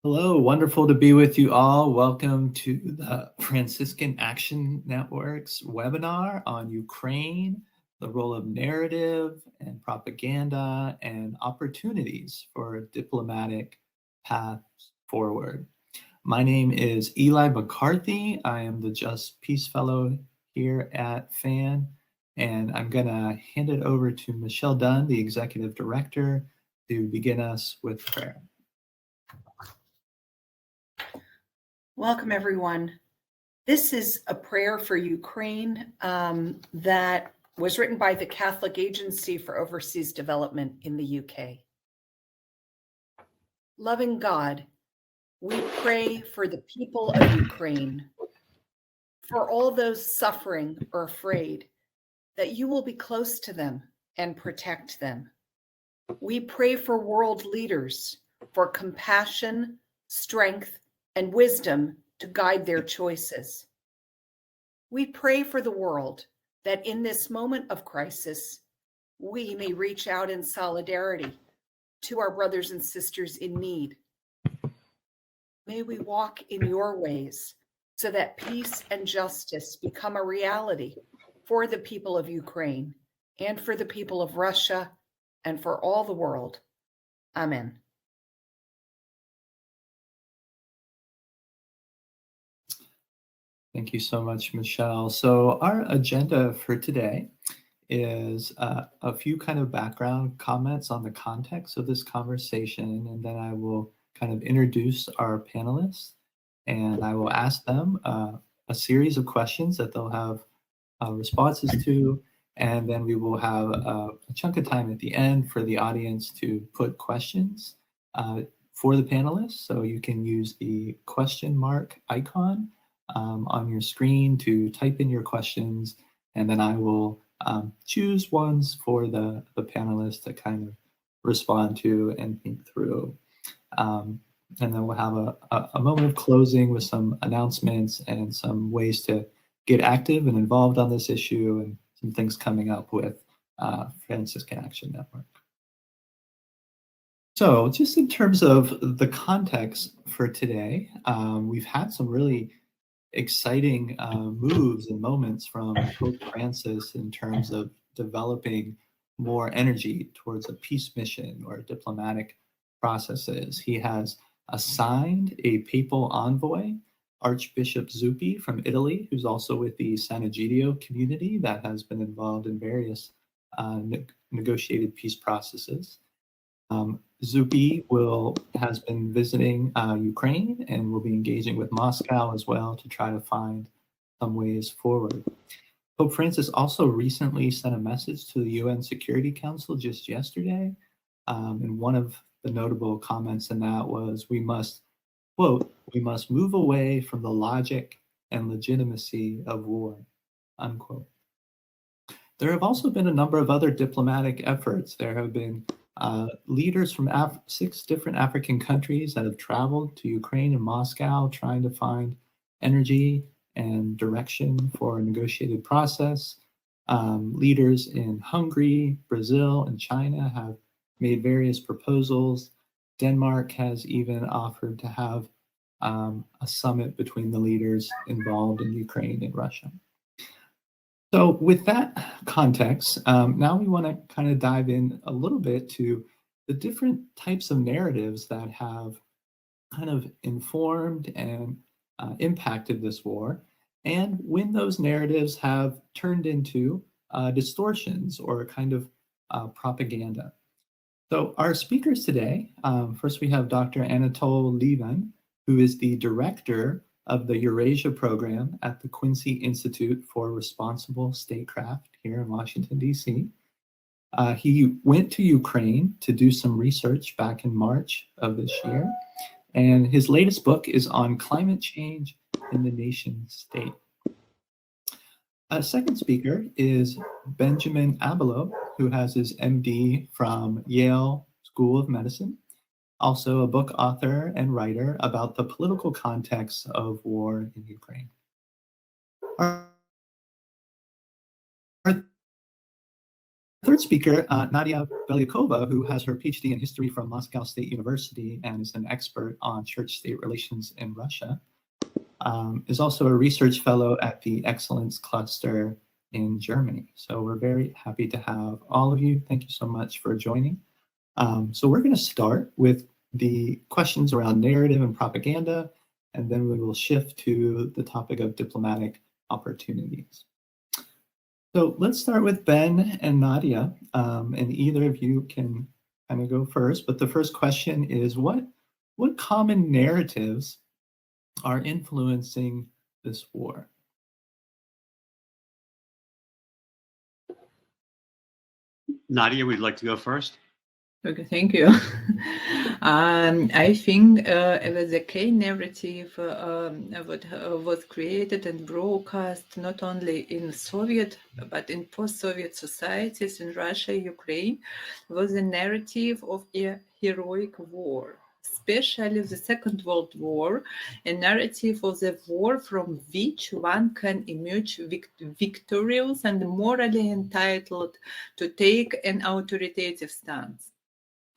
Hello, wonderful to be with you all. Welcome to the Franciscan Action Network's webinar on Ukraine, the role of narrative and propaganda and opportunities for diplomatic paths forward. My name is Eli McCarthy. I am the Just Peace Fellow here at FAN, and I'm going to hand it over to Michelle Dunn, the Executive Director, to begin us with prayer. Welcome, everyone. This is a prayer for Ukraine that was written by the Catholic Agency for Overseas Development in the UK. Loving God, we pray for the people of Ukraine, for all those suffering or afraid, that you will be close to them and protect them. We pray for world leaders, for compassion, strength, and wisdom to guide their choices. We pray for the world that in this moment of crisis, we may reach out in solidarity to our brothers and sisters in need. May we walk in your ways so that peace and justice become a reality for the people of Ukraine and for the people of Russia and for all the world. Amen. Thank you so much, Michelle. So our agenda for today is a few kind of background comments on the context of this conversation, and then I will kind of introduce our panelists, and I will ask them a series of questions that they'll have responses to, and then we will have a chunk of time at the end for the audience to put questions for the panelists. So you can use the question mark icon on your screen to type in your questions, and then I will choose ones for the panelists to kind of respond to and think through. And then we'll have a moment of closing with some announcements and some ways to get active and involved on this issue and some things coming up with Franciscan Action Network. So just in terms of the context for today, we've had some really exciting moves and moments from Pope Francis in terms of developing more energy towards a peace mission or diplomatic processes. He has assigned a papal envoy, Archbishop Zuppi from Italy, who's also with the San Egidio community that has been involved in various negotiated peace processes. Zuppi has been visiting Ukraine and will be engaging with Moscow as well to try to find some ways forward. Pope Francis also recently sent a message to the UN Security Council just yesterday, and one of the notable comments in that was, we must, quote, "we must move away from the logic and legitimacy of war," unquote. There have also been a number of other diplomatic efforts. There have been leaders from 6 different African countries that have traveled to Ukraine and Moscow trying to find energy and direction for a negotiated process. Leaders in Hungary, Brazil, and China have made various proposals. Denmark has even offered to have a summit between the leaders involved in Ukraine and Russia. So with that context, now we want to kind of dive in a little bit to the different types of narratives that have kind of informed and impacted this war, and when those narratives have turned into distortions or kind of propaganda. So our speakers today, first we have Dr. Anatol Lieven, who is the director of the Eurasia program at the Quincy Institute for Responsible Statecraft here in Washington, D.C. He went to Ukraine to do some research back in March of this year, and his latest book is on climate change in the nation state. A second speaker is Benjamin Abelow, who has his MD from Yale School of Medicine, also a book author and writer about the political context of war in Ukraine. Our third third speaker, Nadezhda Beliakova, who has her Ph.D. in history from Moscow State University and is an expert on church-state relations in Russia, is also a research fellow at the Excellence Cluster in Germany. So we're very happy to have all of you. Thank you so much for joining. So we're going to start with the questions around narrative and propaganda, and then we will shift to the topic of diplomatic opportunities. So let's start with Ben and Nadia, and either of you can kind of go first. But the first question is, what common narratives are influencing this war? Nadia, would you like to go first? Okay, thank you. I think the K narrative was created and broadcast not only in Soviet but in post-Soviet societies in Russia, Ukraine, was a narrative of a heroic war, especially the Second World War, a narrative of the war from which one can emerge victorious and morally entitled to take an authoritative stance.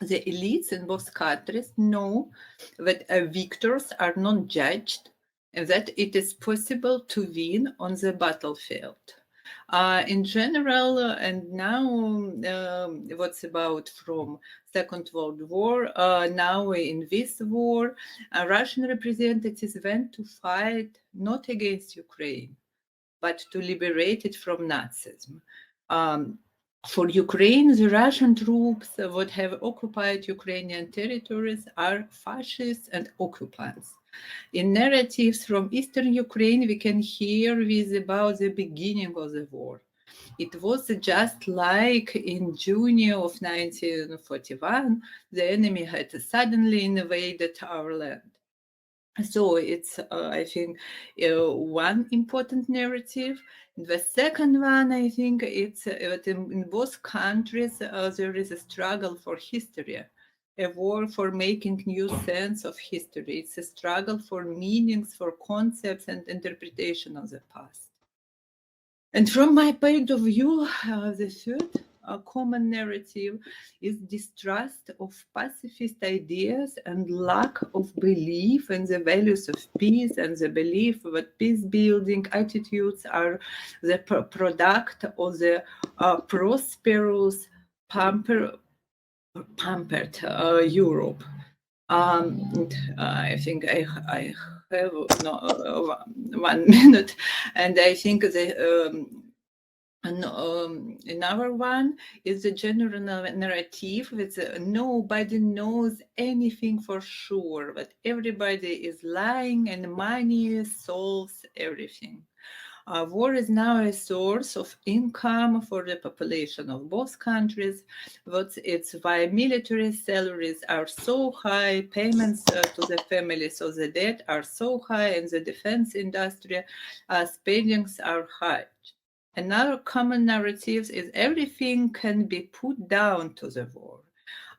The elites in both countries know that victors are not judged and that it is possible to win on the battlefield. In general, and now what's about from Second World War, now in this war, Russian representatives went to fight not against Ukraine, but to liberate it from Nazism. For Ukraine, the Russian troops that have occupied Ukrainian territories are fascists and occupants. In narratives from Eastern Ukraine, we can hear with about the beginning of the war. It was just like in June of 1941, the enemy had suddenly invaded our land. So it's, I think, one important narrative. The second one, I think, it's in both countries, there is a struggle for history, a war for making new sense of history. It's a struggle for meanings, for concepts and interpretation of the past. And from my point of view, the third common narrative is distrust of pacifist ideas and lack of belief in the values of peace and the belief that peace-building attitudes are the product of the prosperous, pampered Europe. I think I have 1 minute, and I think the another one is the general narrative that nobody knows anything for sure, but everybody is lying and money solves everything. War is now a source of income for the population of both countries. It's why military salaries are so high, payments to the families of the dead are so high, and the defense industry spendings are high. Another common narrative is everything can be put down to the war.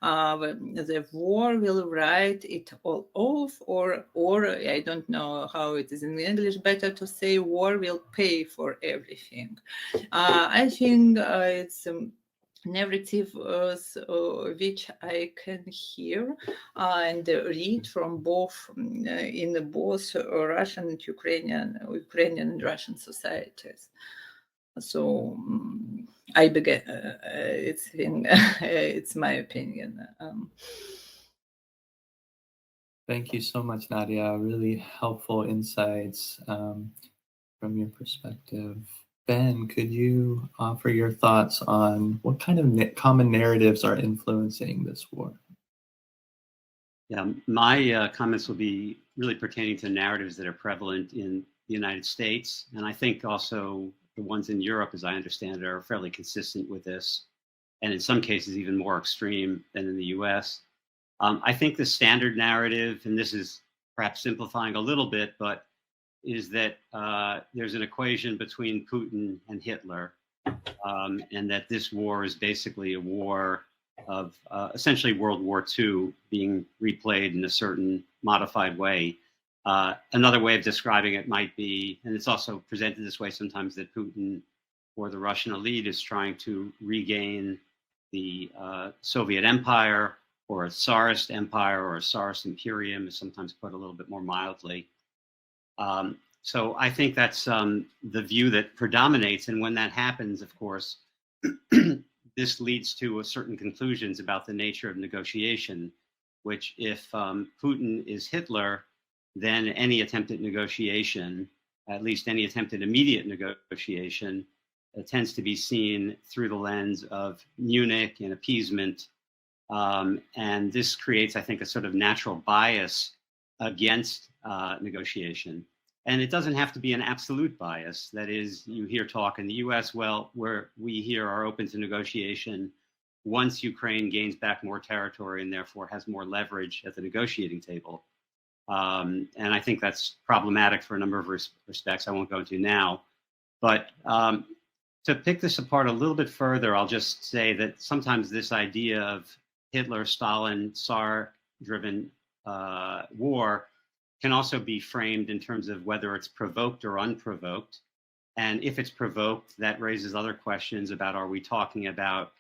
The war will write it all off, or I don't know how it is in English, better to say war will pay for everything. I think it's narrative which I can hear and read from both in both Russian and Ukrainian and Russian societies. So I began. It's my opinion. Thank you so much, Nadia. Really helpful insights from your perspective. Ben, could you offer your thoughts on what kind of common narratives are influencing this war? Yeah, my comments will be really pertaining to narratives that are prevalent in the United States, and I think also the ones in Europe, as I understand it, are fairly consistent with this, and in some cases even more extreme than in the US. I think the standard narrative, and this is perhaps simplifying a little bit, but is that there's an equation between Putin and Hitler, and that this war is basically a war of essentially World War II being replayed in a certain modified way. Another way of describing it might be, and it's also presented this way sometimes, that Putin or the Russian elite is trying to regain the Soviet Empire, or a Tsarist empire, or a Tsarist imperium is sometimes put a little bit more mildly. So I think that's the view that predominates. And when that happens, of course, this leads to certain conclusions about the nature of negotiation, which if Putin is Hitler, then any attempt at negotiation, at least any attempt at immediate negotiation, tends to be seen through the lens of Munich and appeasement. And this creates, I think, a sort of natural bias against negotiation. And it doesn't have to be an absolute bias. That is, you hear talk in the US, well, where we here are open to negotiation once Ukraine gains back more territory and therefore has more leverage at the negotiating table. And I think that's problematic for a number of respects I won't go into now. But to pick this apart a little bit further, I'll just say that sometimes this idea of Hitler, Stalin, Tsar-driven war can also be framed in terms of whether it's provoked or unprovoked. And if it's provoked, that raises other questions about, are we talking about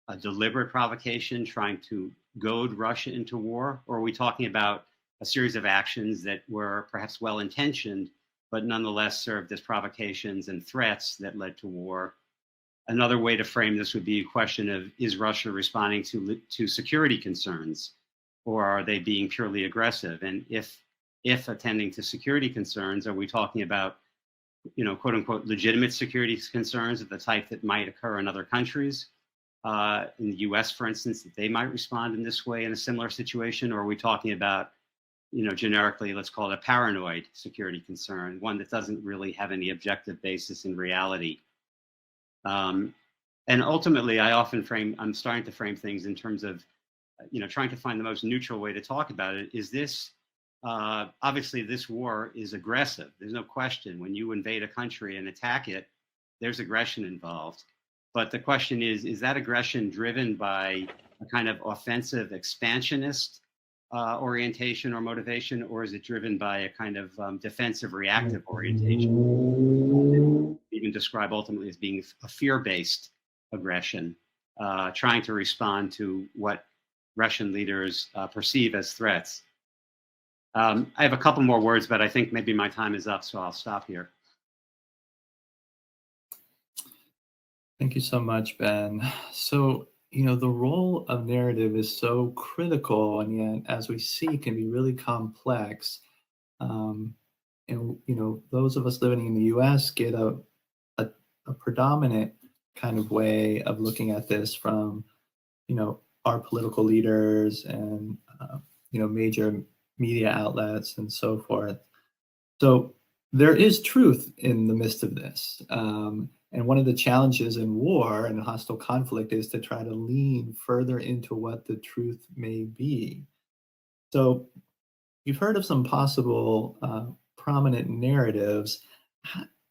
a deliberate provocation trying to goad Russia into war? Or are we talking about a series of actions that were perhaps well-intentioned, but nonetheless served as provocations and threats that led to war? Another way to frame this would be a question of, is Russia responding to security concerns, or are they being purely aggressive? And if attending to security concerns, are we talking about, quote unquote, legitimate security concerns of the type that might occur in other countries? In the US, for instance, that they might respond in this way in a similar situation? Or are we talking about, generically, let's call it a paranoid security concern, one that doesn't really have any objective basis in reality? And ultimately, I'm starting to frame things in terms of, trying to find the most neutral way to talk about it. Is this, obviously this war is aggressive. There's no question. When you invade a country and attack it, there's aggression involved. But the question is that aggression driven by a kind of offensive expansionist orientation or motivation, or is it driven by a kind of defensive reactive orientation? Even describe ultimately as being a fear-based aggression, trying to respond to what Russian leaders perceive as threats. I have a couple more words, but I think maybe my time is up, so I'll stop here. Thank you so much, Ben. So, the role of narrative is so critical, and yet, as we see, can be really complex. And, those of us living in the US get a predominant kind of way of looking at this from, our political leaders and, major media outlets and so forth. So there is truth in the midst of this. And one of the challenges in war and hostile conflict is to try to lean further into what the truth may be. So you've heard of some possible prominent narratives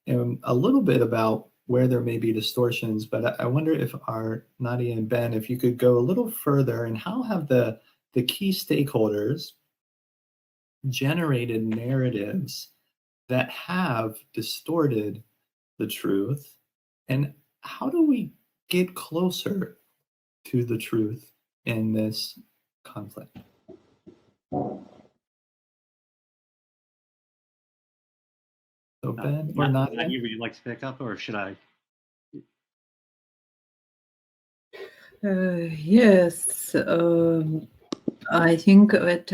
and a little bit about where there may be distortions, but I wonder if Nadia and Ben, if you could go a little further, and how have the key stakeholders generated narratives that have distorted the truth, and how do we get closer to the truth in this conflict? So Ben or Nadia? Would you like to pick up, or should I? Yes, I think that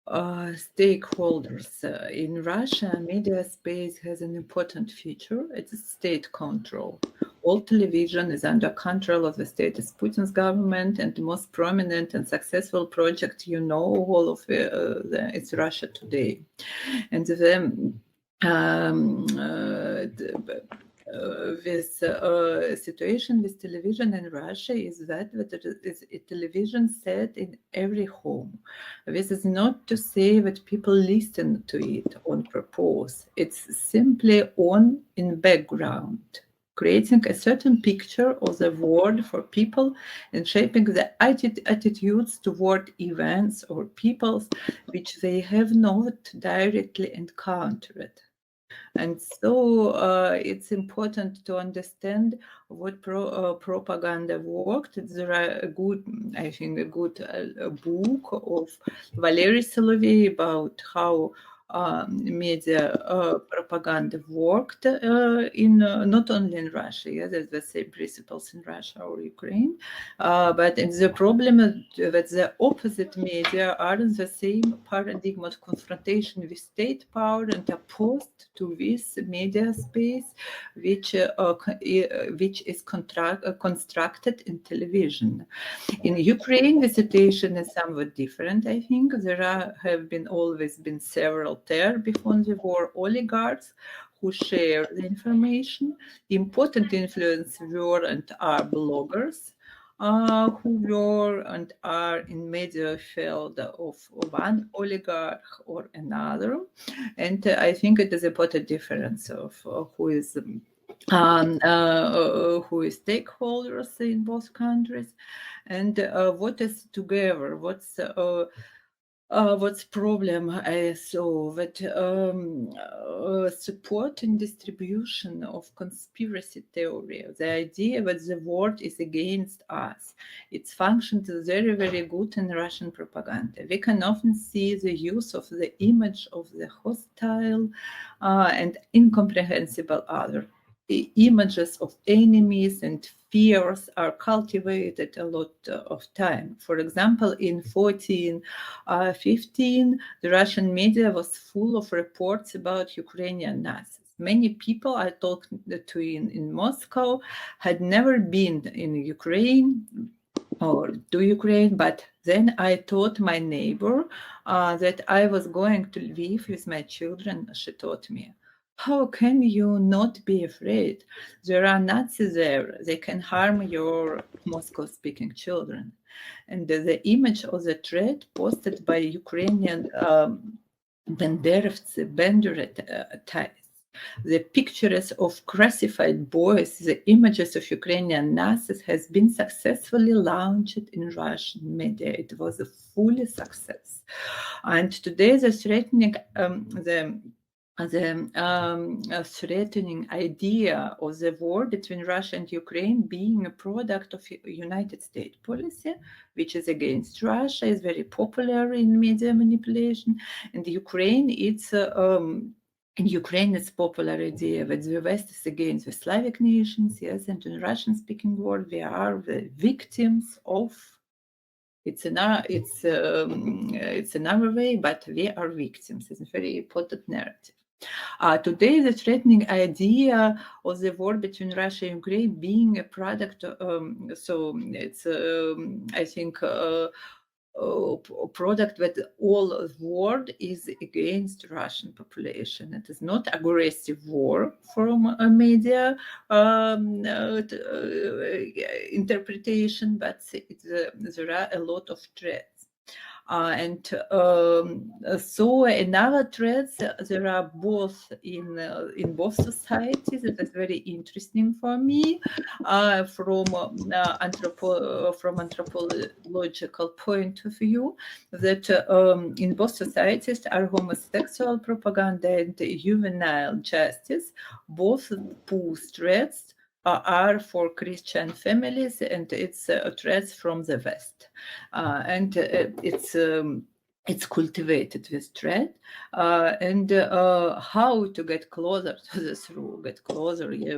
stakeholders in Russia, media space has an important feature. It's state control. All television is under control of the status Putin's government, and the most prominent and successful project, all of it's Russia Today. And then this situation with television in Russia is that it is a television set in every home. This is not to say that people listen to it on purpose. It's simply on in background, creating a certain picture of the world for people and shaping the attitudes toward events or peoples which they have not directly encountered. And so it's important to understand what propaganda worked. There are a good book of Valery Solovey about how media propaganda worked in not only in Russia. Yeah, there's the same principles in Russia or Ukraine, but the problem is that the opposite media are in the same paradigm of confrontation with state power and opposed to this media space, which is constructed in television. In Ukraine, the situation is somewhat different. I think there have always been several there before the war oligarchs who share the information. Important influence were and are bloggers who were and are in media field of one oligarch or another. And I think it is a important difference of who is stakeholders in both countries, and what is together. What's problem I saw that support and distribution of conspiracy theory, the idea that the world is against us, it's functioned very, very good in Russian propaganda. We can often see the use of the image of the hostile and incomprehensible other. The images of enemies and fears are cultivated a lot of time. For example, in 1415, the Russian media was full of reports about Ukrainian Nazis. Many people I talked to in Moscow had never been in Ukraine or to Ukraine, but then I told my neighbor that I was going to live with my children. She told me, how can you not be afraid? There are Nazis there. They can harm your Moscow-speaking children. And the image of the threat posted by Ukrainian Banderovцы, the pictures of classified boys, the images of Ukrainian Nazis has been successfully launched in Russian media. It was a full success. And today the threatening threatening idea of the war between Russia and Ukraine being a product of United States policy, which is against Russia, is very popular in media manipulation. And Ukraine, in Ukraine, it's popular idea that the West is against the Slavic nations, yes, and in Russian-speaking world, we are the victims of. It's another way, but we are victims. It's a very important narrative. Today, the threatening idea of the war between Russia and Ukraine being a product, so it's, I think, a product that all the world is against Russian population. It is not aggressive war from a media interpretation, but there are a lot of threats. So another threats there are both in both societies. It is very interesting for me from anthropological point of view, that in both societies are homosexual propaganda and juvenile justice. Both pose threats are for Christian families, and it's threats from the West, and it's cultivated with threat, and how to get closer to the truth,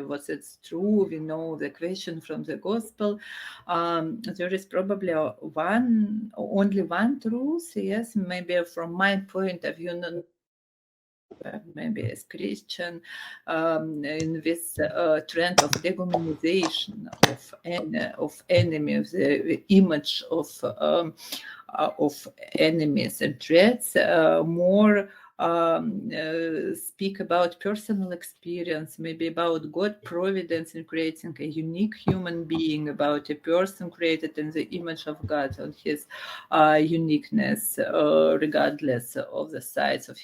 what it's true. We know the question from the gospel. There is probably only one truth, yes, maybe from my point of view, maybe as Christian, in this trend of dehumanization of enemies, the image of enemies and threats, more speak about personal experience, maybe about God providence in creating a unique human being, about a person created in the image of God and his uniqueness, regardless of the size of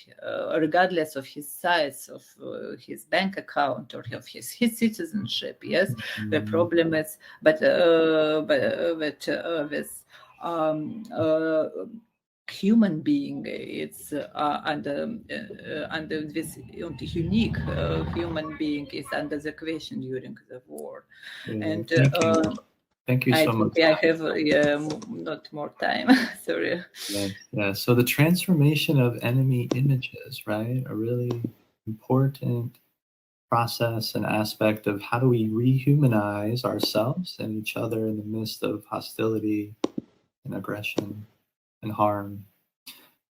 his size of his bank account or of his citizenship. Yes, the problem is, but with human being. It's under this unique human being is under the question during the war. Yeah, And thank you. Thank you I so think much. I have not more time. Sorry. Yes, yeah. So the transformation of enemy images, right? A really important process and aspect of how do we rehumanize ourselves and each other in the midst of hostility and aggression and harm.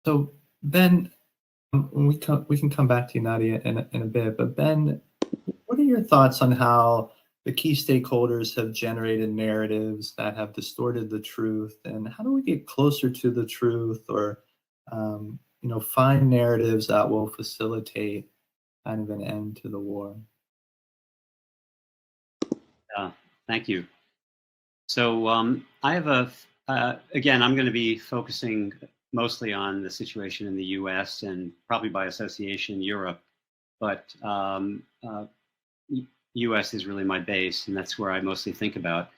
So Ben, we can come back to you, Nadia, in a bit. But Ben, what are your thoughts on how the key stakeholders have generated narratives that have distorted the truth, and how do we get closer to the truth, or find narratives that will facilitate kind of an end to the war? Thank you. So I have again, I'm going to be focusing mostly on the situation in the U.S. and probably by association Europe, but U.S. is really my base, and that's where I mostly think about.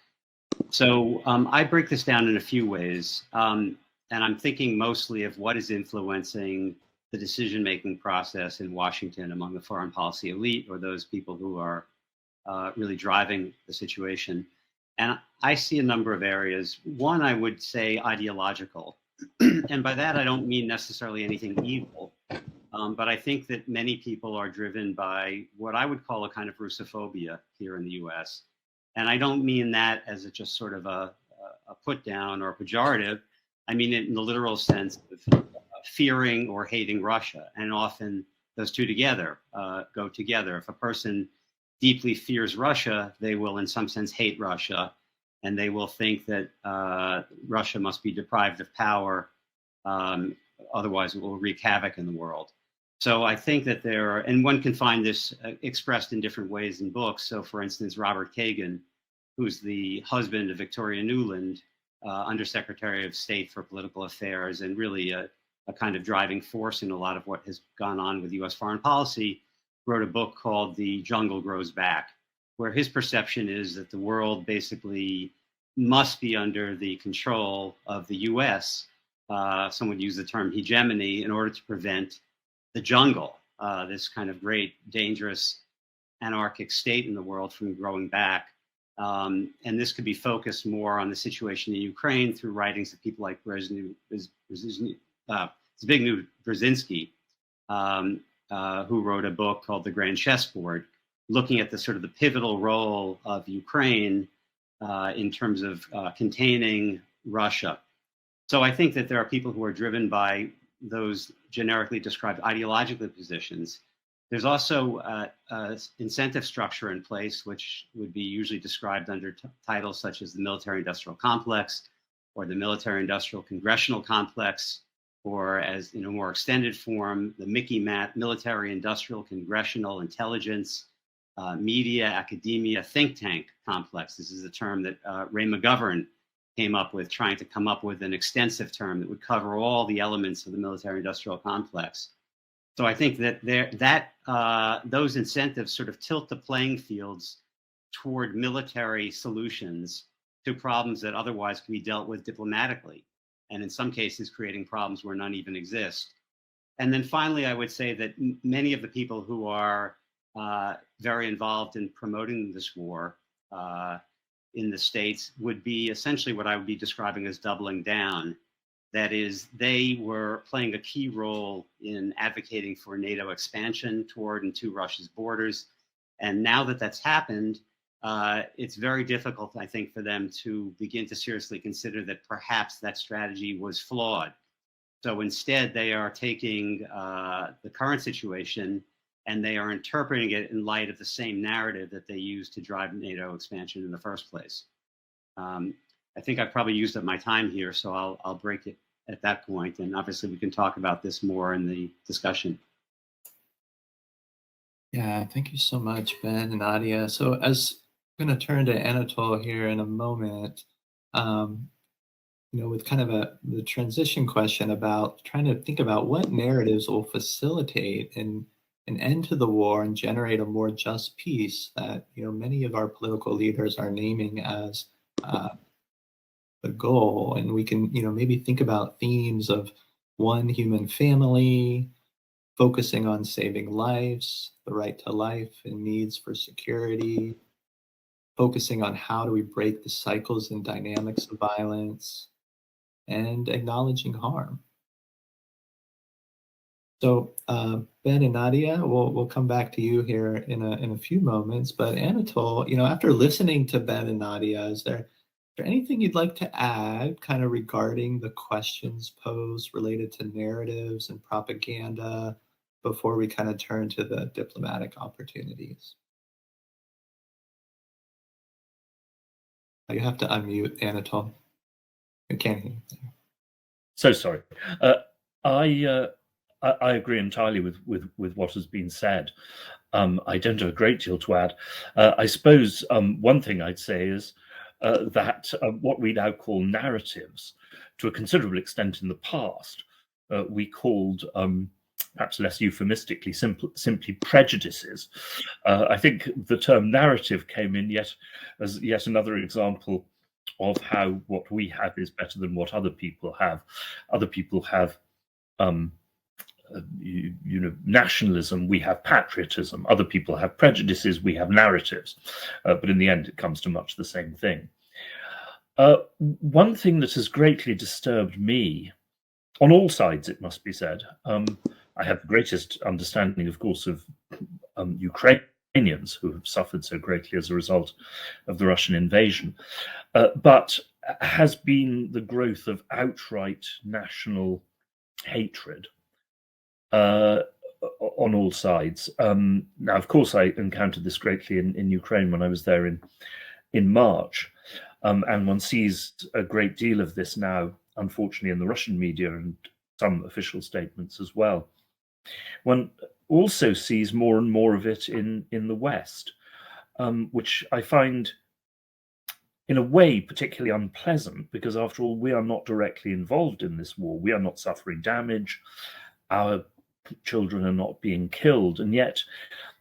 So I break this down in a few ways, and I'm thinking mostly of what is influencing the decision-making process in Washington among the foreign policy elite, or those people who are really driving the situation. And I see a number of areas. One, I would say ideological. And by that, I don't mean necessarily anything evil. But I think that many people are driven by what I would call a kind of Russophobia here in the US. And I don't mean that as just sort of a put down or pejorative. I mean it in the literal sense of fearing or hating Russia. And often those two together go together. If a person deeply fears Russia, they will in some sense hate Russia, and they will think that Russia must be deprived of power, otherwise it will wreak havoc in the world. So I think that there are, and one can find this expressed in different ways in books. So for instance, Robert Kagan, who's the husband of Victoria Nuland, Undersecretary of State for Political Affairs, and really a kind of driving force in a lot of what has gone on with US foreign policy, wrote a book called The Jungle Grows Back, where his perception is that the world basically must be under the control of the US. Some would use the term hegemony in order to prevent the jungle, this kind of great, dangerous, anarchic state in the world from growing back. And this could be focused more on the situation in Ukraine through writings of people like Zbigniew Brzezinski, who wrote a book called The Grand Chessboard, looking at the sort of the pivotal role of Ukraine in terms of containing Russia. So I think that there are people who are driven by those generically described ideological positions. There's also an incentive structure in place, which would be usually described under titles such as the military-industrial complex or the military-industrial congressional complex, or as in a more extended form, the military-industrial congressional intelligence, media, academia, think tank complex. This is a term that Ray McGovern came up with, trying to come up with an extensive term that would cover all the elements of the military-industrial complex. So I think that those incentives sort of tilt the playing fields toward military solutions to problems that otherwise can be dealt with diplomatically, and in some cases creating problems where none even exist. And then finally, I would say that many of the people who are very involved in promoting this war in the States would be essentially what I would be describing as doubling down. That is, they were playing a key role in advocating for NATO expansion toward and to Russia's borders. And now that that's happened, it's very difficult, I think, for them to begin to seriously consider that perhaps that strategy was flawed. So instead, they are taking the current situation and they are interpreting it in light of the same narrative that they used to drive NATO expansion in the first place. I think I've probably used up my time here, so I'll break it at that point, and obviously we can talk about this more in the discussion. Yeah, thank you so much, Ben and Nadia. So as I'm going to turn to Anatol here in a moment, with kind of the transition question about trying to think about what narratives will facilitate an end to the war and generate a more just peace that many of our political leaders are naming as the goal. And we can, maybe think about themes of one human family, focusing on saving lives, the right to life and needs for security, focusing on how do we break the cycles and dynamics of violence, and acknowledging harm. So Ben and Nadia, we'll come back to you here in a few moments. But Anatol, after listening to Ben and Nadia, is there anything you'd like to add, kind of regarding the questions posed related to narratives and propaganda, before we kind of turn to the diplomatic opportunities? You have to unmute, Anatol. I can't hear you. So sorry. I agree entirely with what has been said. I don't have a great deal to add. I suppose one thing I'd say is that what we now call narratives, to a considerable extent in the past, we called, perhaps less euphemistically, simply prejudices. I think the term narrative came in as yet another example of how what we have is better than what other people have. Other people have nationalism, we have patriotism. Other people have prejudices, we have narratives. But in the end, it comes to much the same thing. One thing that has greatly disturbed me, on all sides, it must be said, I have the greatest understanding, of course, of Ukrainians who have suffered so greatly as a result of the Russian invasion, but has been the growth of outright national hatred on all sides. Now, of course, I encountered this greatly in Ukraine when I was there in March, and one sees a great deal of this now, unfortunately, in the Russian media and some official statements as well. One also sees more and more of it in the West, which I find in a way particularly unpleasant, because after all, we are not directly involved in this war. We are not suffering damage. Our children are not being killed. And yet,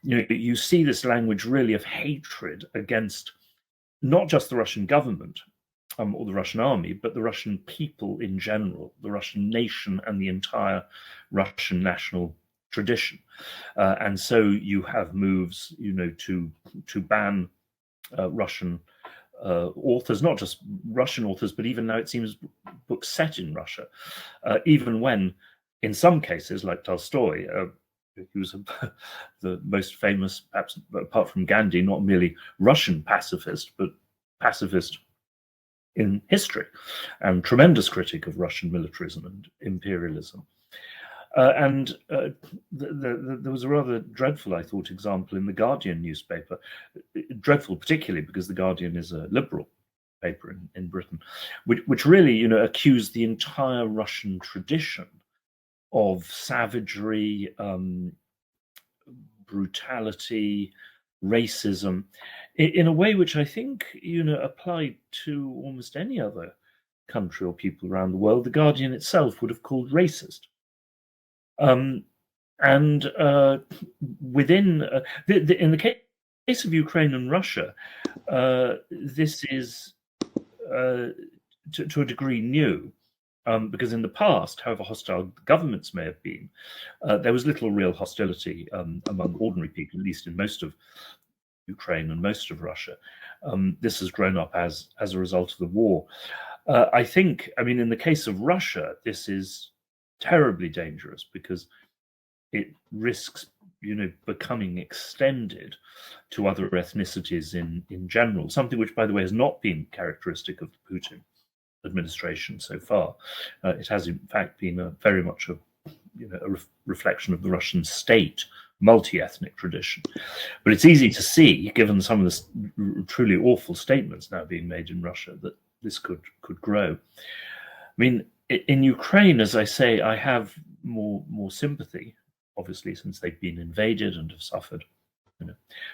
you see this language really of hatred against not just the Russian government or the Russian army, but the Russian people in general, the Russian nation and the entire Russian national tradition. And so you have moves, to ban Russian authors, not just Russian authors, but even now it seems books set in Russia, even when in some cases, like Tolstoy, he was the most famous, perhaps apart from Gandhi, not merely Russian pacifist, but pacifist in history, and tremendous critic of Russian militarism and imperialism. And there was a rather dreadful, I thought, example in the Guardian newspaper, dreadful particularly because the Guardian is a liberal paper in Britain, which really, accused the entire Russian tradition of savagery, brutality, racism, in a way which I think, applied to almost any other country or people around the world. The Guardian itself would have called racist. And within, in the case of Ukraine and Russia, this is to a degree new. Because in the past, however hostile governments may have been, there was little real hostility among ordinary people, at least in most of Ukraine and most of Russia. This has grown up as a result of the war. I think, in the case of Russia, this is terribly dangerous because it risks, becoming extended to other ethnicities in general, something which, by the way, has not been characteristic of the Putin administration so far. It has, in fact, been very much a reflection of the Russian state multi-ethnic tradition. But it's easy to see, given some of the truly awful statements now being made in Russia, that this could grow. In Ukraine, as I say, I have more sympathy, obviously, since they've been invaded and have suffered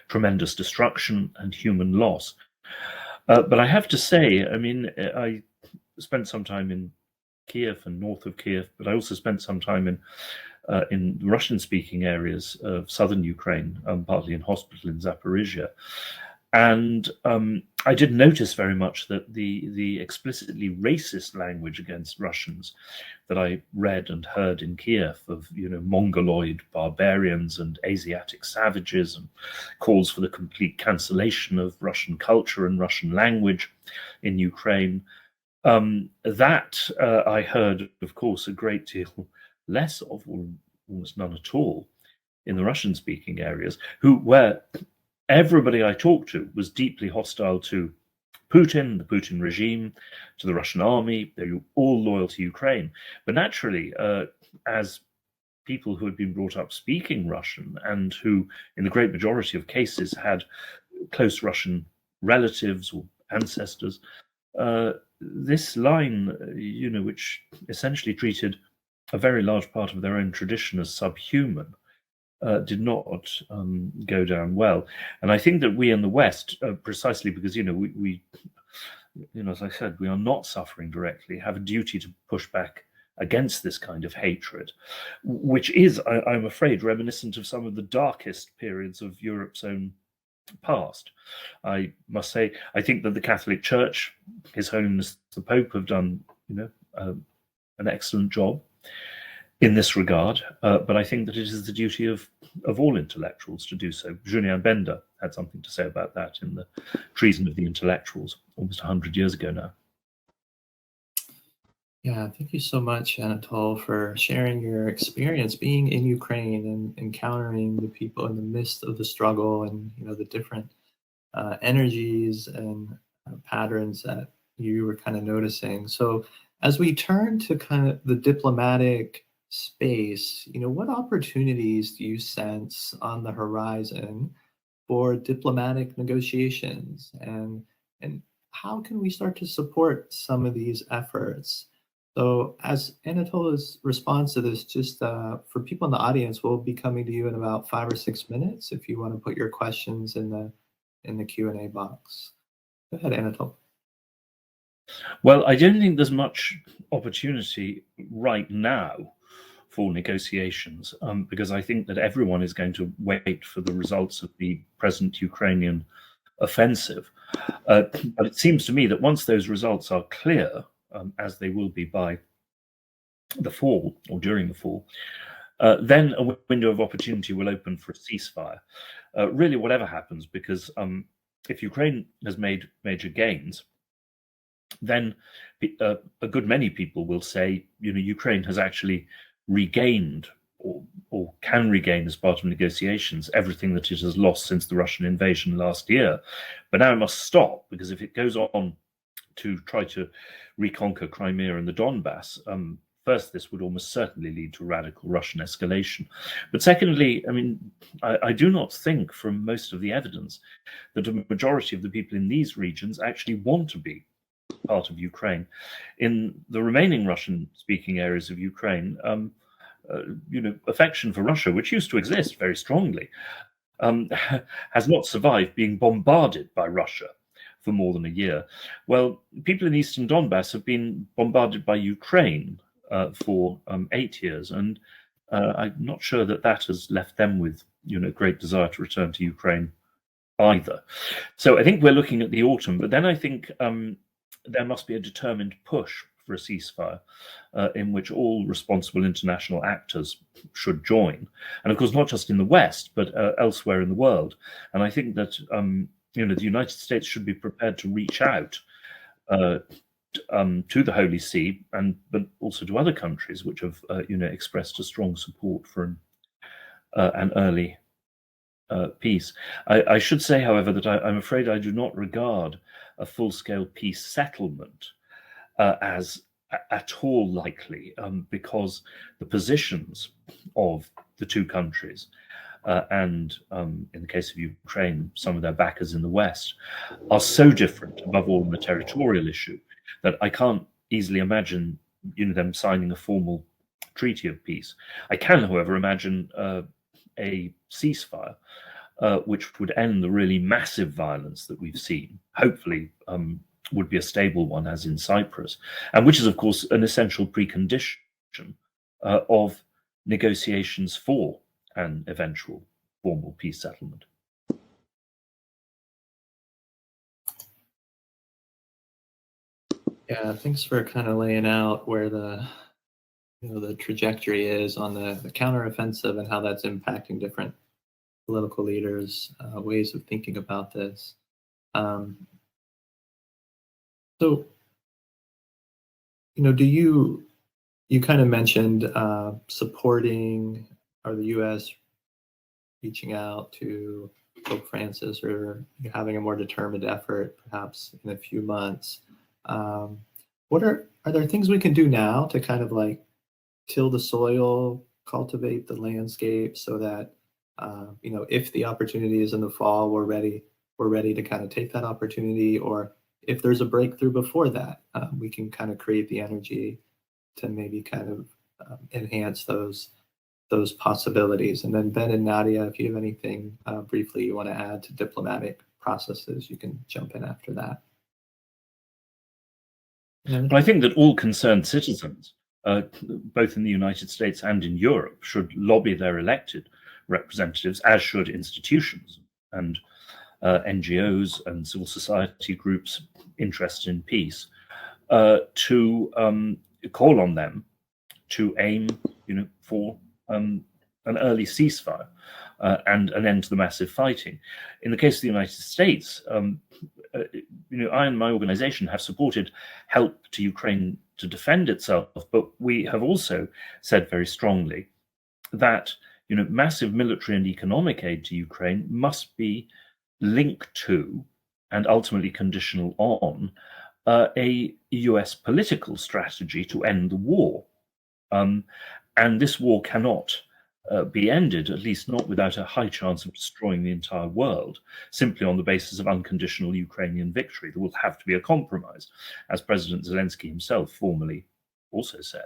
tremendous destruction and human loss. But I have to say, I spent some time in Kiev and north of Kiev, but I also spent some time in Russian-speaking areas of southern Ukraine, partly in hospital in Zaporizhia. And I did notice very much that the explicitly racist language against Russians that I read and heard in Kiev of, Mongoloid barbarians and Asiatic savages, and calls for the complete cancellation of Russian culture and Russian language in Ukraine, that I heard, of course, a great deal less of, or almost none at all, in the Russian-speaking areas, where everybody I talked to was deeply hostile to Putin, the Putin regime, to the Russian army. They were all loyal to Ukraine. But naturally, as people who had been brought up speaking Russian and who, in the great majority of cases, had close Russian relatives or ancestors, this line, which essentially treated a very large part of their own tradition as subhuman, did not go down well. And I think that we in the West, precisely because, we, as I said, we are not suffering directly, have a duty to push back against this kind of hatred, which is, I'm afraid, reminiscent of some of the darkest periods of Europe's own past. I must say, I think that the Catholic Church, His Holiness the Pope, have done, an excellent job in this regard, but I think that it is the duty of all intellectuals to do so. Julien Bender had something to say about that in The Treason of the Intellectuals, almost 100 years ago now. Yeah, thank you so much, Anatol, for sharing your experience being in Ukraine and encountering the people in the midst of the struggle, and the different energies and patterns that you were kind of noticing. So as we turn to kind of the diplomatic space, what opportunities do you sense on the horizon for diplomatic negotiations, and how can we start to support some of these efforts? So as Anatol's response to this, just for people in the audience, we'll be coming to you in about 5 or 6 minutes if you want to put your questions in the Q&A box. Go ahead, Anatol. Well, I don't think there's much opportunity right now for negotiations, because I think that everyone is going to wait for the results of the present Ukrainian offensive. But it seems to me that once those results are clear, as they will be by the fall or during the fall, then a window of opportunity will open for a ceasefire. Really, whatever happens, because if Ukraine has made major gains, then a good many people will say, Ukraine has actually regained or can regain as part of negotiations everything that it has lost since the Russian invasion last year. But now it must stop, because if it goes on to try to reconquer Crimea and the Donbass, first, this would almost certainly lead to radical Russian escalation. But secondly, I do not think, from most of the evidence, that a majority of the people in these regions actually want to be part of Ukraine. In the remaining Russian-speaking areas of Ukraine, affection for Russia, which used to exist very strongly, has not survived being bombarded by Russia for more than a year. Well, people in eastern Donbass have been bombarded by Ukraine for 8 years, and I'm not sure that has left them with great desire to return to Ukraine either. So I think we're looking at the autumn, but then I think there must be a determined push for a ceasefire in which all responsible international actors should join. And of course, not just in the West, but elsewhere in the world. And I think that the United States should be prepared to reach out to the Holy See, but also to other countries which have expressed a strong support for an early peace. I should say, however, that I'm afraid I do not regard a full-scale peace settlement as at all likely, because the positions of the two countries and in the case of Ukraine, some of their backers in the West, are so different, above all on the territorial issue, that I can't easily imagine them signing a formal treaty of peace. I can, however, imagine a ceasefire which would end the really massive violence that we've seen, hopefully would be a stable one, as in Cyprus, and which is, of course, an essential precondition of negotiations for an eventual formal peace settlement. Yeah, thanks for kind of laying out where the the trajectory is on the counteroffensive and how that's impacting different political leaders' ways of thinking about this. Um, so, do you kind of mentioned supporting or the U.S. reaching out to Pope Francis or having a more determined effort, perhaps in a few months. What are there things we can do now to kind of like till the soil, cultivate the landscape, so that if the opportunity is in the fall, we're ready to kind of take that opportunity, or if there's a breakthrough before that, we can kind of create the energy to maybe kind of enhance those possibilities. And then Ben and Nadia, if you have anything briefly you want to add to diplomatic processes, you can jump in after that. I think that all concerned citizens, both in the United States and in Europe, should lobby their elected representatives, as should institutions and NGOs and civil society groups interested in peace, to call on them to aim, for an early ceasefire and an end to the massive fighting. In the case of the United States, I and my organization have supported help to Ukraine to defend itself, but we have also said very strongly that massive military and economic aid to Ukraine must be linked to and ultimately conditional on a US political strategy to end the war. And this war cannot be ended, at least not without a high chance of destroying the entire world, simply on the basis of unconditional Ukrainian victory. There will have to be a compromise, as President Zelensky himself formally also said.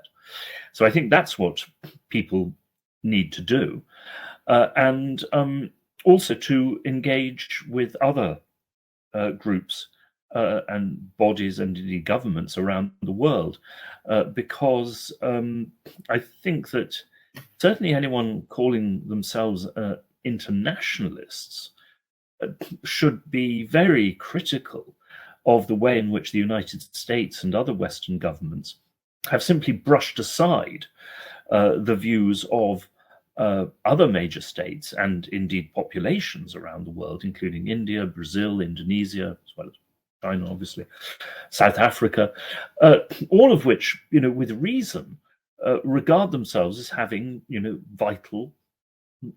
So I think that's what people need to do. And also to engage with other groups and bodies and indeed governments around the world, because I think that certainly anyone calling themselves internationalists should be very critical of the way in which the United States and other Western governments have simply brushed aside the views of other major states and indeed populations around the world, including India, Brazil, Indonesia, as well as China, obviously, South Africa, all of which, with reason, regard themselves as having, vital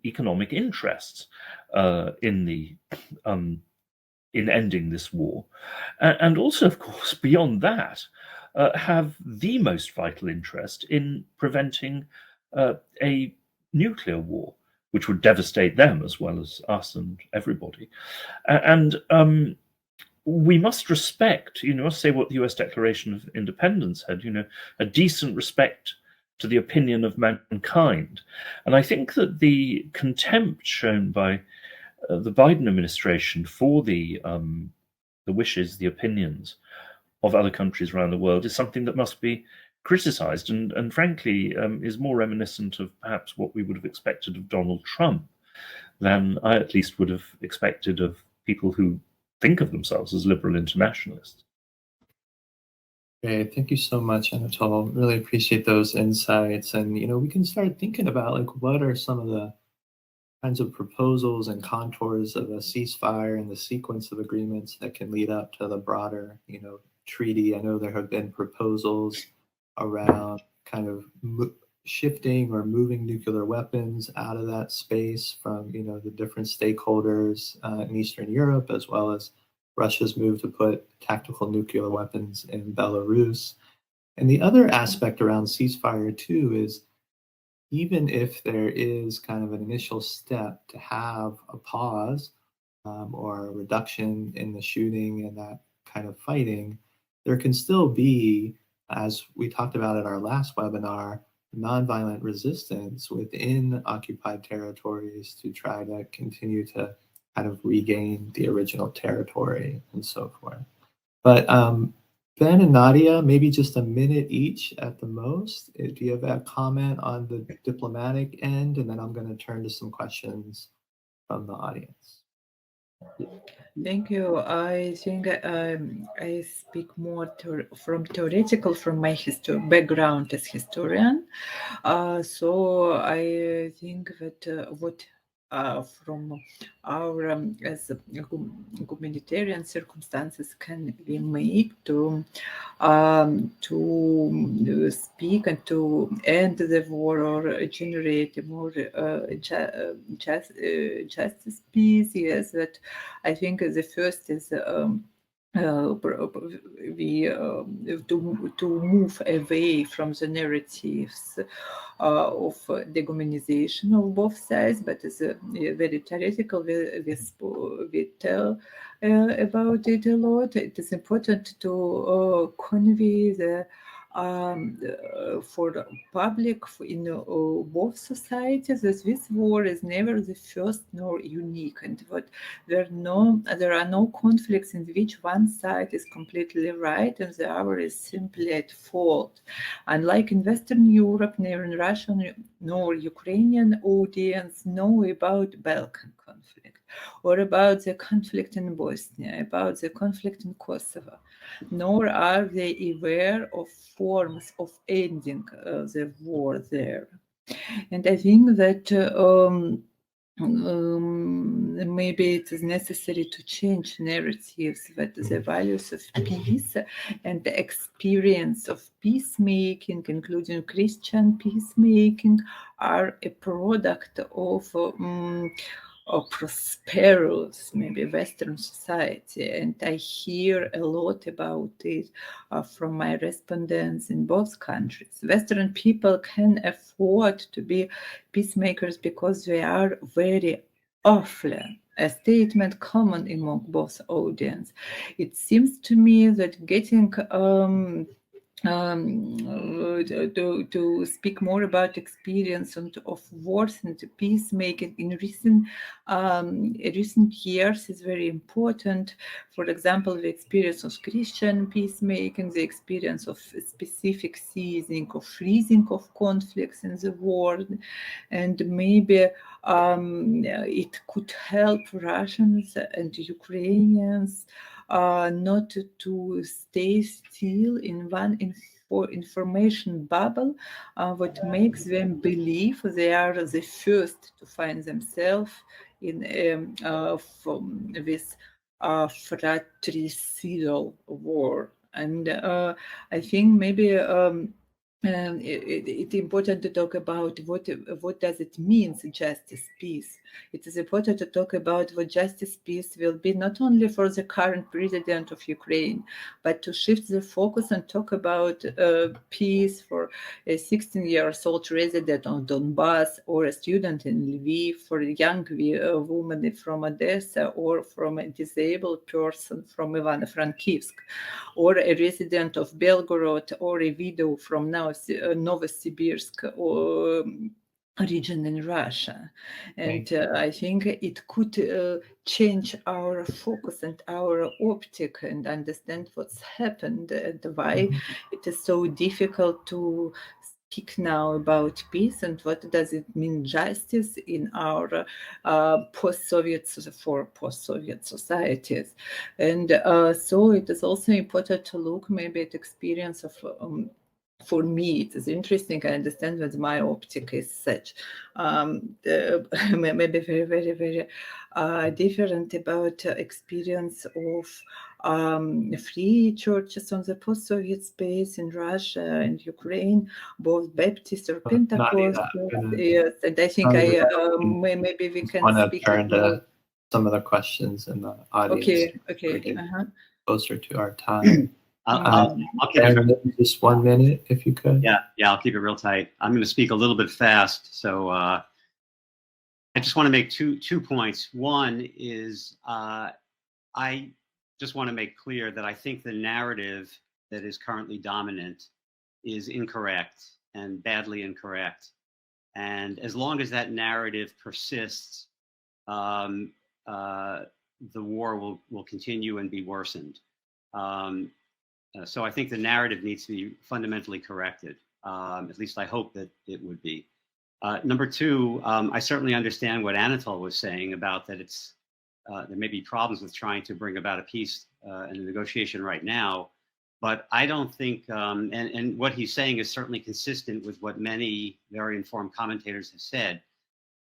economic interests in ending this war, and also, of course, beyond that, have the most vital interest in preventing a nuclear war, which would devastate them as well as us and everybody. And we must respect, must say what the US Declaration of Independence had, a decent respect to the opinion of mankind. And I think that the contempt shown by the Biden administration for the wishes, the opinions of other countries around the world is something that must be criticized, and frankly is more reminiscent of perhaps what we would have expected of Donald Trump than I at least would have expected of people who think of themselves as liberal internationalists. Great. Thank you so much, Anatol. Really appreciate those insights. And, we can start thinking about what are some of the kinds of proposals and contours of a ceasefire and the sequence of agreements that can lead up to the broader, treaty. I know there have been proposals around kind of shifting or moving nuclear weapons out of that space from, the different stakeholders in Eastern Europe, as well as Russia's move to put tactical nuclear weapons in Belarus. And the other aspect around ceasefire too is, even if there is kind of an initial step to have a pause or a reduction in the shooting and that kind of fighting, there can still be, as we talked about at our last webinar, nonviolent resistance within occupied territories to try to continue to kind of regain the original territory and so forth. But Ben and Nadia, maybe just a minute each at the most. Do you have a comment on the diplomatic end? And then I'm going to turn to some questions from the audience. Thank you. I think I speak more from theoretical, from my background as historian. So I think that what from our as humanitarian circumstances can we make to speak and to end the war or generate a more justice peace. Yes, that I think the first is we to move away from the narratives of dehumanization of both sides, but it's very theoretical. We tell about it a lot. It is important to convey the for public in both societies that this war is never the first nor unique, and what there are no conflicts in which one side is completely right and the other is simply at fault. Unlike in Western Europe, neither in Russian nor Ukrainian audience know about Balkan conflict or about the conflict in Bosnia, about the conflict in Kosovo, nor are they aware of forms of ending the war there. And I think that maybe it is necessary to change narratives, that the values of peace and the experience of peacemaking, including Christian peacemaking, are a product of prosperous, maybe Western society. And I hear a lot about it from my respondents in both countries. Western people can afford to be peacemakers because they are very often a statement common among both audience. It seems to me that getting to speak more about experience of wars and peacemaking in recent years is very important. For example, the experience of Christian peacemaking, the experience of specific seizing or freezing of conflicts in the world, and maybe it could help Russians and Ukrainians not to stay still in one information bubble, what makes them believe they are the first to find themselves in this fratricidal war. And I think maybe it's important to talk about what does it mean, justice peace. It is important to talk about what justice peace will be, not only for the current president of Ukraine, but to shift the focus and talk about peace for a 16-year-old resident of Donbass, or a student in Lviv, for a young woman from Odessa, or from a disabled person from Ivano-Frankivsk, or a resident of Belgorod, or a widow from Novosibirsk or region in Russia. And I think it could change our focus and our optic and understand what's happened and why it is so difficult to speak now about peace and what does it mean justice in our post-Soviet societies. And so it is also important to look maybe at experience of for me, it is interesting. I understand that my optic is such maybe very, very, very different about experience of free churches on the post-Soviet space in Russia and Ukraine, both Baptist or Pentecostal. Yes, and I think maybe we can speak. Turn to some of the questions in the audience. Okay. Closer to our time. I'll keep it just 1 minute, if you could. Yeah, I'll keep it real tight. I'm going to speak a little bit fast, so I just want to make two points. One is I just want to make clear that I think the narrative that is currently dominant is incorrect and badly incorrect. And as long as that narrative persists, the war will continue and be worsened. So I think the narrative needs to be fundamentally corrected. At least I hope that it would be. Number two, I certainly understand what Anatol was saying about that it's there may be problems with trying to bring about a peace and a negotiation right now. But I don't think, and what he's saying is certainly consistent with what many very informed commentators have said,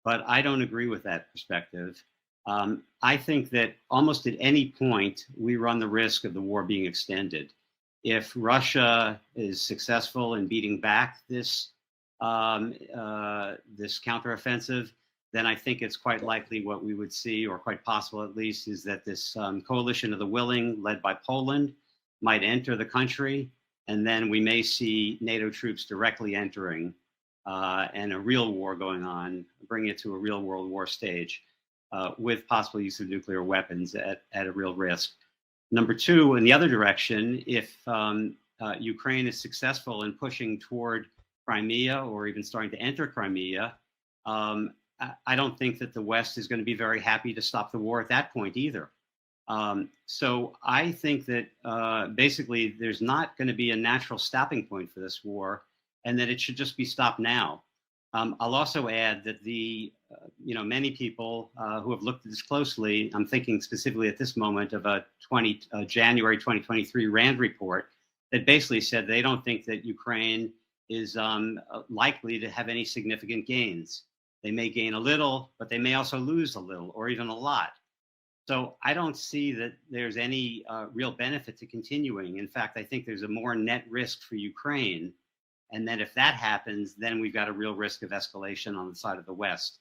but I don't agree with that perspective. I think that almost at any point, we run the risk of the war being extended. If Russia is successful in beating back this counteroffensive, then I think it's quite likely what we would see, or quite possible at least, is that this coalition of the willing, led by Poland, might enter the country, and then we may see NATO troops directly entering and a real war going on, bringing it to a real world war stage with possible use of nuclear weapons at a real risk. Number two, in the other direction, if Ukraine is successful in pushing toward Crimea or even starting to enter Crimea, I don't think that the West is going to be very happy to stop the war at that point either. So I think that basically there's not going to be a natural stopping point for this war, and that it should just be stopped now. I'll also add that many people who have looked at this closely, I'm thinking specifically at this moment of a January 2023 RAND report that basically said they don't think that Ukraine is likely to have any significant gains. They may gain a little, but they may also lose a little or even a lot. So I don't see that there's any real benefit to continuing. In fact, I think there's a more net risk for Ukraine. And then if that happens, then we've got a real risk of escalation on the side of the West.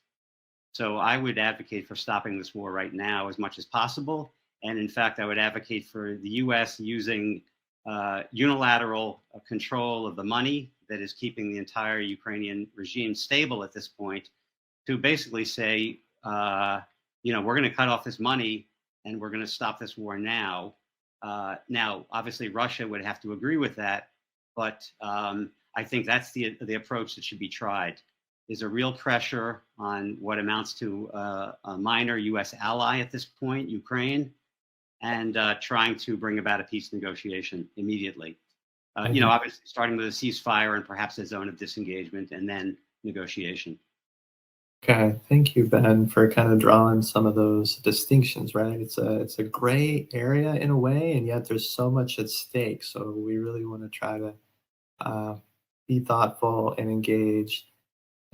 So I would advocate for stopping this war right now as much as possible. And in fact, I would advocate for the US using unilateral control of the money that is keeping the entire Ukrainian regime stable at this point, to basically say, we're going to cut off this money and we're going to stop this war now. Now, obviously, Russia would have to agree with that, but I think that's the approach that should be tried. Is a real pressure on what amounts to a minor U.S. ally at this point, Ukraine, and trying to bring about a peace negotiation immediately. Obviously starting with a ceasefire and perhaps a zone of disengagement, and then negotiation. Okay, thank you, Ben, for kind of drawing some of those distinctions, right? It's a gray area in a way, and yet there's so much at stake. So we really want to try to be thoughtful and engaged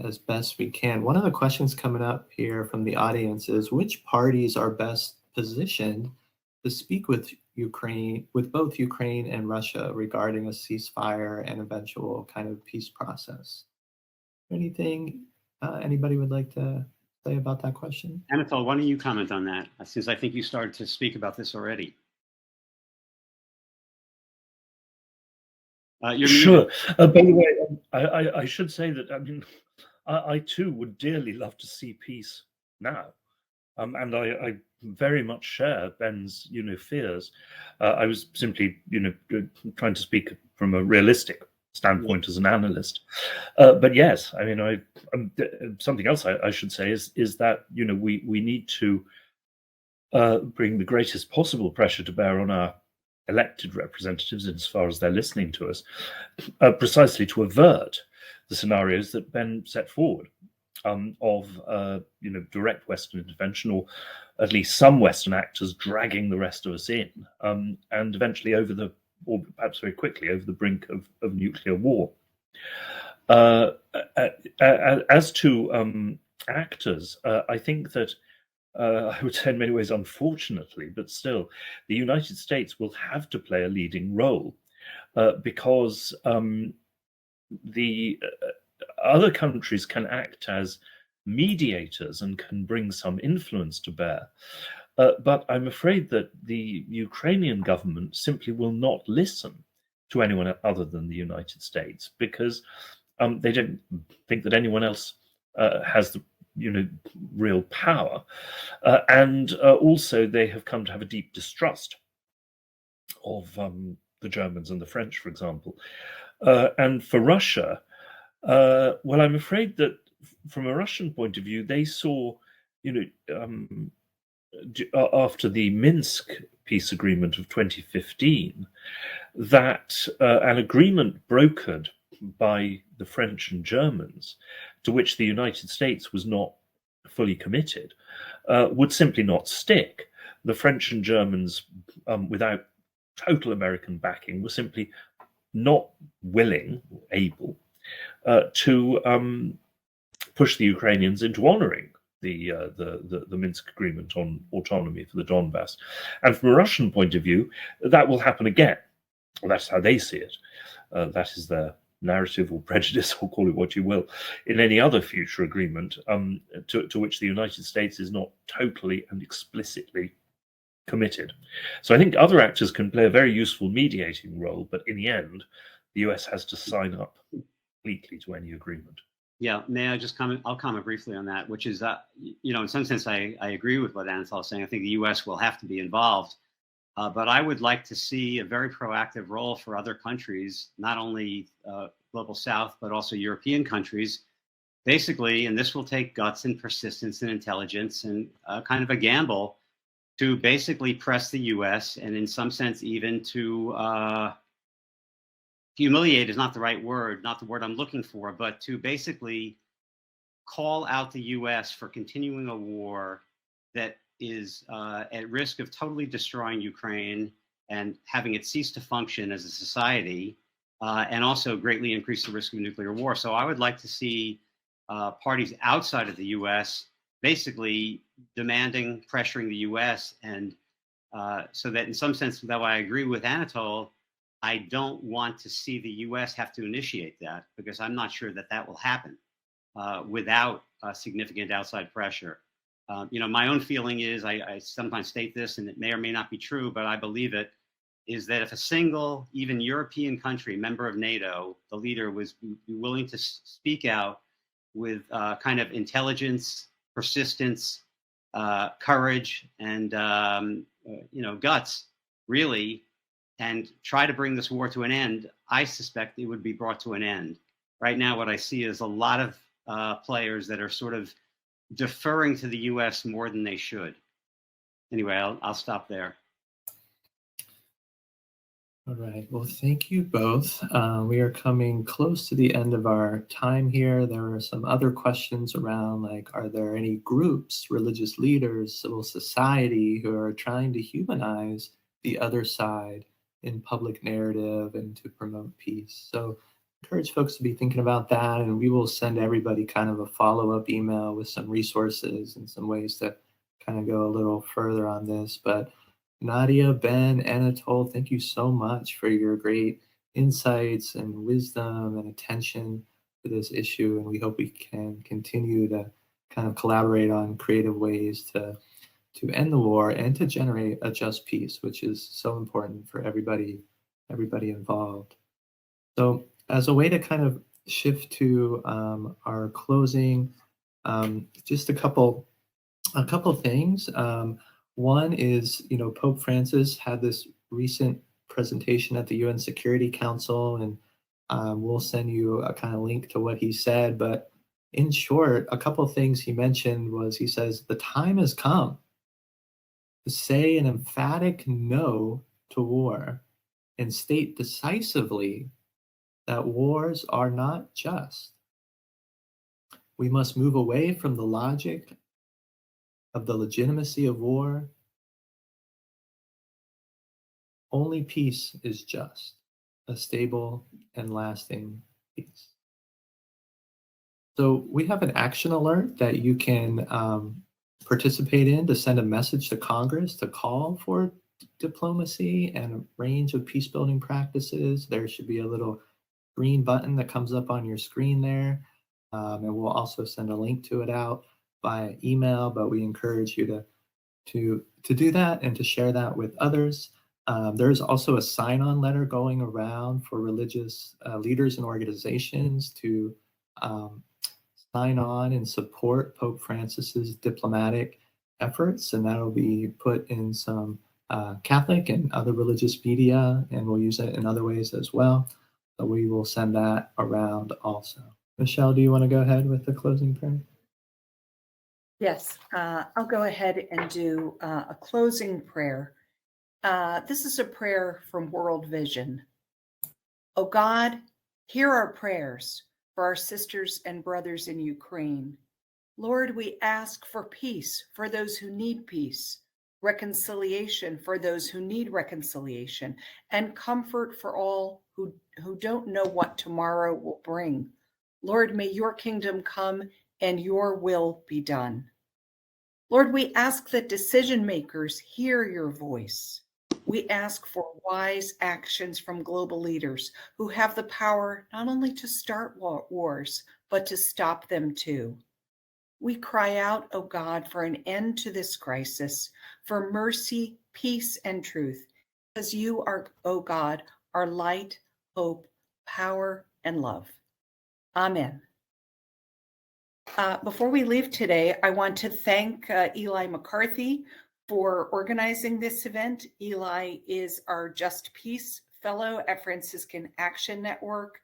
as best we can. One of the questions coming up here from the audience is, which parties are best positioned to speak with both Ukraine and Russia regarding a ceasefire and eventual kind of peace process? Anything anybody would like to say about that question? Anatol, why don't you comment on that, since I think you started to speak about this already? Sure. By the way, I should say that I too would dearly love to see peace now, and I very much share Ben's fears. I was simply trying to speak from a realistic standpoint as an analyst, but yes, I mean, something else I should say is that we need to bring the greatest possible pressure to bear on our elected representatives, as far as they're listening to us, precisely to avert the scenarios that Ben set forward of direct Western intervention, or at least some Western actors dragging the rest of us in, and eventually or perhaps very quickly, over the brink of nuclear war. As to actors, I think that I would say in many ways, unfortunately, but still, the United States will have to play a leading role because the other countries can act as mediators and can bring some influence to bear. But I'm afraid that the Ukrainian government simply will not listen to anyone other than the United States, because they don't think that anyone else has the real power, and also they have come to have a deep distrust of the Germans and the French, for example. And for Russia, well, I'm afraid that from a Russian point of view, they saw, after the Minsk peace agreement of 2015, that an agreement brokered by the French and Germans, to which the United States was not fully committed, would simply not stick. The French and Germans, without total American backing, were simply not willing, able, to push the Ukrainians into honoring the Minsk agreement on autonomy for the Donbass. And from a Russian point of view, that will happen again. That's how they see it. That is their narrative or prejudice, or call it what you will, in any other future agreement to which the United States is not totally and explicitly committed. So I think other actors can play a very useful mediating role, but in the end, the US has to sign up completely to any agreement. Yeah, may I just comment? I'll comment briefly on that, which is that, in some sense, I agree with what Anatol is saying. I think the US will have to be involved. But I would like to see a very proactive role for other countries, not only Global South, but also European countries, basically, and this will take guts and persistence and intelligence and kind of a gamble to basically press the US, and in some sense even to humiliate is not the right word, not the word I'm looking for, but to basically call out the US for continuing a war that is at risk of totally destroying Ukraine and having it cease to function as a society, and also greatly increase the risk of nuclear war. So I would like to see parties outside of the US basically demanding, pressuring the US, and so that in some sense, though I agree with Anatol, I don't want to see the US have to initiate that, because I'm not sure that that will happen without significant outside pressure. My own feeling is, I sometimes state this, and it may or may not be true, but I believe it, is that if a single, even European country, member of NATO, the leader was willing to speak out with kind of intelligence, persistence, courage, and guts, really, and try to bring this war to an end, I suspect it would be brought to an end. Right now, what I see is a lot of players that are sort of deferring to the US more than they should. Anyway, I'll stop there. All right. Well, thank you both. We are coming close to the end of our time here. There are some other questions around, like, are there any groups, religious leaders, civil society who are trying to humanize the other side in public narrative and to promote peace? So encourage folks to be thinking about that, and we will send everybody kind of a follow-up email with some resources and some ways to kind of go a little further on this. But Nadia, Ben, Anatol, thank you so much for your great insights and wisdom and attention to this issue, and we hope we can continue to kind of collaborate on creative ways to end the war and to generate a just peace, which is so important for everybody involved. So as a way to kind of shift to our closing, just a couple things. One is, Pope Francis had this recent presentation at the UN Security Council, and we'll send you a kind of link to what he said. But in short, a couple of things he mentioned was, he says, the time has come to say an emphatic no to war and state decisively that wars are not just. We must move away from the logic of the legitimacy of war. Only peace is just, a stable and lasting peace. So we have an action alert that you can participate in to send a message to Congress to call for diplomacy and a range of peace-building practices. There should be a little green button that comes up on your screen there, and we'll also send a link to it out by email, but we encourage you to do that and to share that with others. There's also a sign-on letter going around for religious leaders and organizations to sign on and support Pope Francis's diplomatic efforts, and that'll be put in some Catholic and other religious media, and we'll use it in other ways as well. So we will send that around also. Michelle, do you want to go ahead with the closing prayer? Yes, I'll go ahead and do a closing prayer. This is a prayer from World Vision. Oh God, hear our prayers for our sisters and brothers in Ukraine. Lord, we ask for peace for those who need peace, reconciliation for those who need reconciliation, and comfort for all who don't know what tomorrow will bring. Lord, may your kingdom come and your will be done. Lord, we ask that decision makers hear your voice. We ask for wise actions from global leaders who have the power not only to start wars, but to stop them too. We cry out, O God, for an end to this crisis, for mercy, peace, and truth, because you are, O God, our light, hope, power, and love. Amen. Before we leave today, I want to thank Eli McCarthy for organizing this event. Eli is our Just Peace Fellow at Franciscan Action Network.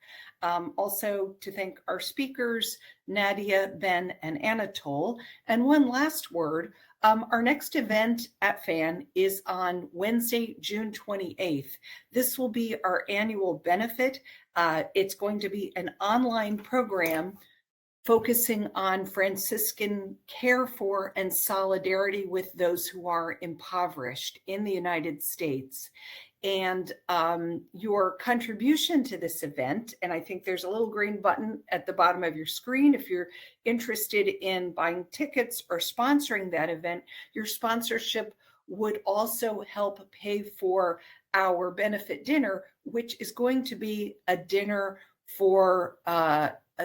Also to thank our speakers, Nadezhda, Ben, and Anatol. And one last word, our next event at FAN is on Wednesday, June 28th. This will be our annual benefit. It's going to be an online program focusing on Franciscan care for and solidarity with those who are impoverished in the United States. And your contribution to this event, and I think there's a little green button at the bottom of your screen if you're interested in buying tickets or sponsoring that event, your sponsorship would also help pay for our benefit dinner, which is going to be a dinner for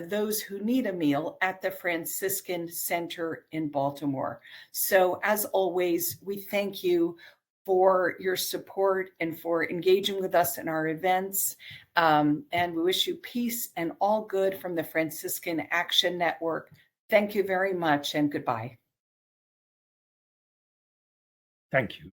those who need a meal at the Franciscan Center in Baltimore. So as always, we thank you for your support and for engaging with us in our events. And we wish you peace and all good from the Franciscan Action Network. Thank you very much and goodbye. Thank you.